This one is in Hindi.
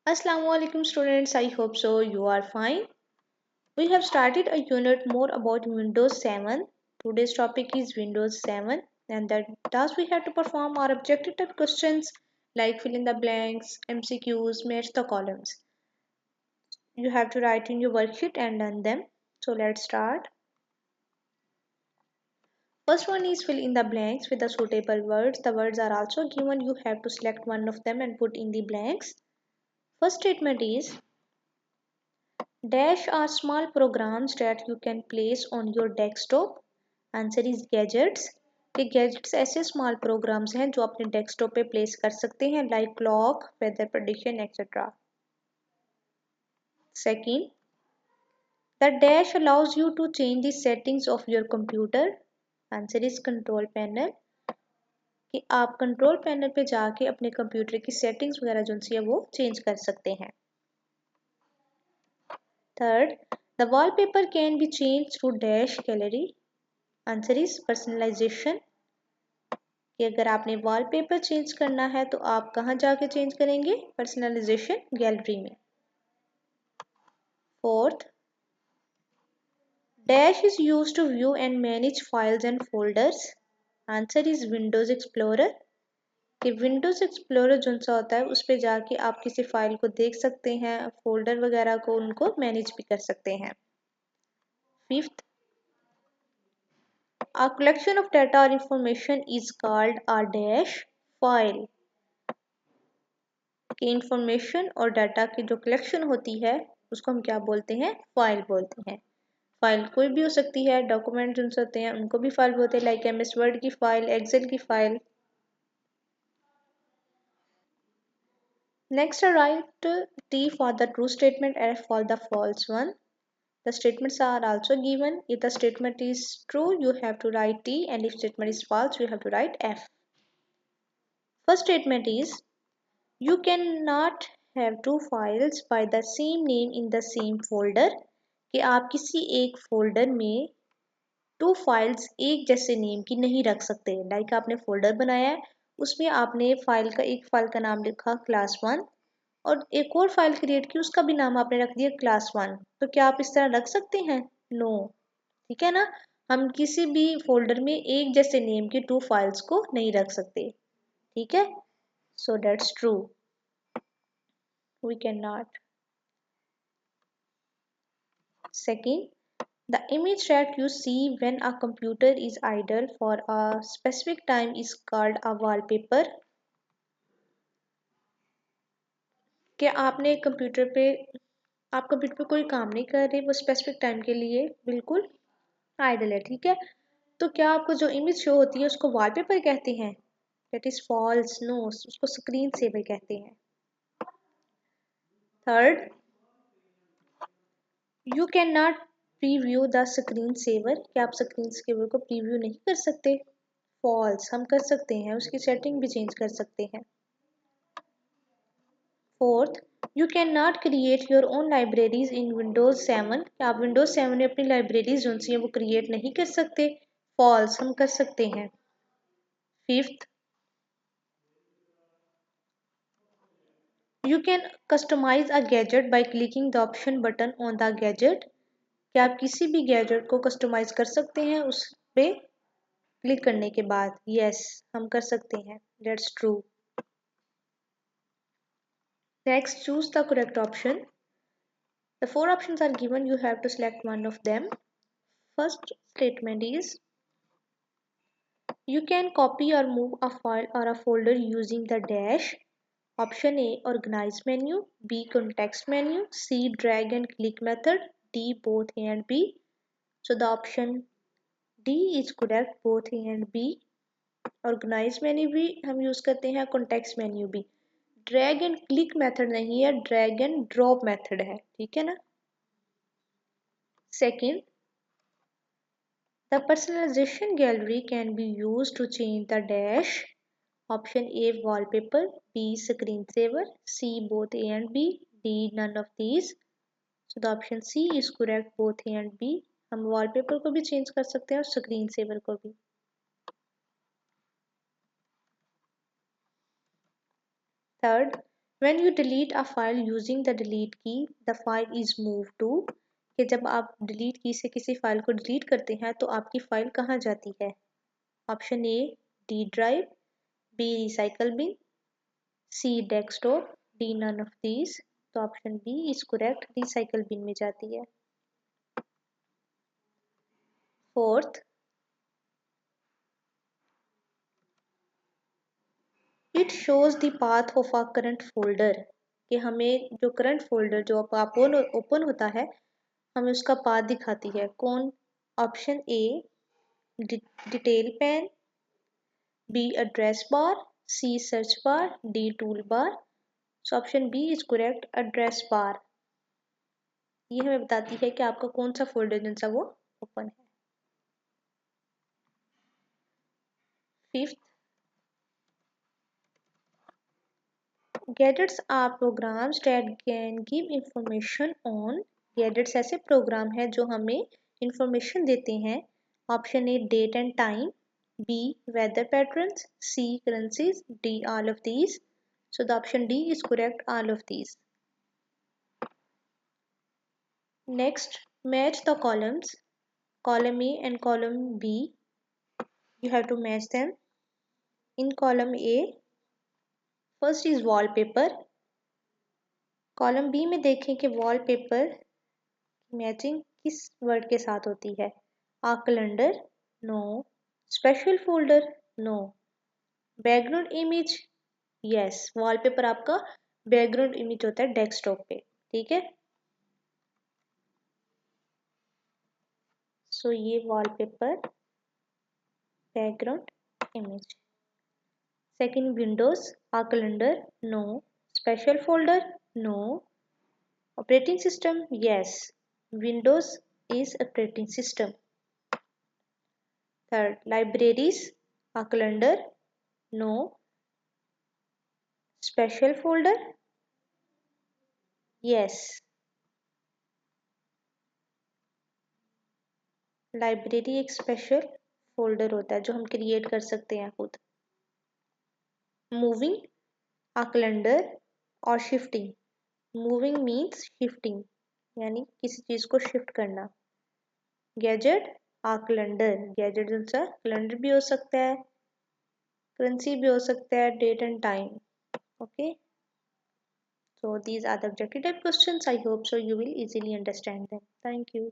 Assalamualaikum students, I hope so you are fine. We have started a unit more about Windows 7. Today's topic is Windows 7 and the task we have to perform are objective type questions like fill in the blanks, MCQs, match the columns. You have to write in your worksheet and learn them. So let's start. First one is fill in the blanks with the suitable words. The words are also given. You have to select one of them and put in the blanks. First statement is dash are small programs that you can place on your desktop. Answer is gadgets कि गैजेट्स ऐसे स्मॉल प्रोग्राम्स हैं जो अपने डेस्कटॉप पे प्लेस कर सकते हैं like clock weather prediction etcetera. Second, the dash allows you to change the settings of your computer. Answer is control panel कि आप कंट्रोल पैनल पे जाके अपने कंप्यूटर की सेटिंग्स वगैरह जो सी है वो चेंज कर सकते हैं. Third, the wallpaper can be change through dash gallery. Answer is personalization कि अगर आपने वॉलपेपर चेंज करना है तो आप कहाँ जाके चेंज करेंगे, पर्सनलाइजेशन गैलरी में. Fourth, dash is used to view and manage files and folders. Answer is Windows Explorer कि विंडोज एक्सप्लोरर जो सा होता है उस पर जाके आप किसी फाइल को देख सकते हैं, फोल्डर वगैरह को उनको मैनेज भी कर सकते हैं. Fifth, a collection of data or information is called a dash file कि इंफॉर्मेशन और डाटा की जो कलेक्शन होती है उसको हम क्या बोलते हैं, फाइल बोलते हैं. फाइल कोई भी हो सकती है, डॉक्यूमेंट जो होते हैं उनको भी फाइल बोलते हैं लाइक MS वर्ड की फाइल, एक्सेल की file. Next right T for the true statement, F for the false one. The statements are also given. If the statement is true you have to write T and if statement is false you have to write F. First statement is you cannot have two files by the same name in the same folder कि आप किसी एक फोल्डर में टू फाइल्स एक जैसे नेम की नहीं रख सकते. लाइक आपने फोल्डर बनाया है, उसमें आपने फाइल का एक फाइल का नाम लिखा क्लास 1 और एक और फाइल क्रिएट की उसका भी नाम आपने रख दिया क्लास 1. तो क्या आप इस तरह रख सकते हैं? नो. ठीक है ना, हम किसी भी फोल्डर में एक जैसे नेम की टू फाइल्स को नहीं रख सकते. ठीक है, so that's true, we cannot. Second, the image that you see when a computer is idle for a specific time is called a wallpaper. कि आपने कंप्यूटर पे आप कंप्यूटर पे कोई काम नहीं कर रहे, वो स्पेसिफिक टाइम के लिए बिल्कुल आइडल है. ठीक है, तो क्या आपको जो इमेज शो होती है उसको वॉलपेपर कहते हैं? That is false. नो, उसको स्क्रीन सेवर कहते हैं. Third, you can not preview the screen saver. क्या आप स्क्रीन सेवर को प्रीव्यू नहीं कर सकते? फॉल्स, हम कर सकते हैं, उसकी सेटिंग भी चेंज कर सकते हैं. Fourth, you can not create your own libraries in Windows 7. क्या आप विंडोज 7 में अपनी लाइब्रेरीज जो सी हैं वो क्रिएट नहीं कर सकते? फॉल्स, हम कर सकते हैं. Fifth, you can customize a gadget by clicking the option button on the gadget. क्या आप किसी भी गैजेट को कस्टमाइज कर सकते हैं उस पे क्लिक करने के बाद? यस, हम कर सकते हैं. That's true. Next, choose the correct option. The four options are given. You have to select one of them. First statement is you can copy or move a file or a folder using the dash. Option A, organize menu. B, context menu. C, drag and click method. D, both A and B. So the option D is correct, both A and B. Organize menu भी हम यूज करते हैं, context menu भी. ड्रैग एंड क्लिक मेथड नहीं है, ड्रैग एंड ड्रॉप मेथड है. ठीक है ना. Second, the personalization gallery can be used to change the dash. Option A, wallpaper. B, screen saver. C, both A and B. D, none of these. So the option C is correct, both A and B. हम वॉलपेपर को भी चेंज कर सकते हैं और स्क्रीन सेवर को भी. Third, When you delete a file using the delete key, the file is moved to, कि जब आप delete की से किसी फाइल को delete करते हैं तो आपकी फाइल कहाँ जाती है? Option A D drive, B recycle bin, C desktop, D none of these. तो option B is correct, recycle bin में जाती है. Fourth, it shows the path of a current folder, कि हमें जो करंट फोल्डर जो आप ओपन होता है हमें उसका पाथ दिखाती है. कौन? Option A detail pane, B address bar, C search bar, D tool bar. So option B is correct, address bar. ये हमें बताती है कि आपका कौन सा फोल्डर जिनसा वो ओपन है. Fifth, gadgets are programs that can give information on. Gadgets ऐसे प्रोग्राम है जो हमें इंफॉर्मेशन देते हैं. Option A date and time, B weather patterns, C currencies, D all of these. So the option D is correct, all of these. Next, match the columns, column A and column B. You have to match them. In column A, first is wallpaper. column B में देखें कि wallpaper मैचिंग किस वर्ड के साथ होती है. A calendar, no. Special folder, no. Background image, yes. wallpaper आपका background image होता है desktop पे, ठीक है. So ये wallpaper background image. Second, Windows, a calendar, no. Special folder, no. Operating system, yes. Windows is operating system. Third, libraries, a calendar, no. Special folder, yes. Library एक स्पेशल फोल्डर होता है जो हम क्रिएट कर सकते हैं खुद. मूविंग, a calendar और शिफ्टिंग. मूविंग मीन्स शिफ्टिंग, यानी किसी चीज को शिफ्ट करना. Gadget, a calendar. गैजेट जैसा कैलेंडर भी हो सकता है, करेंसी भी हो सकता है, date and time. Okay, so these are the objective type questions. I hope so you will easily understand them. Thank you.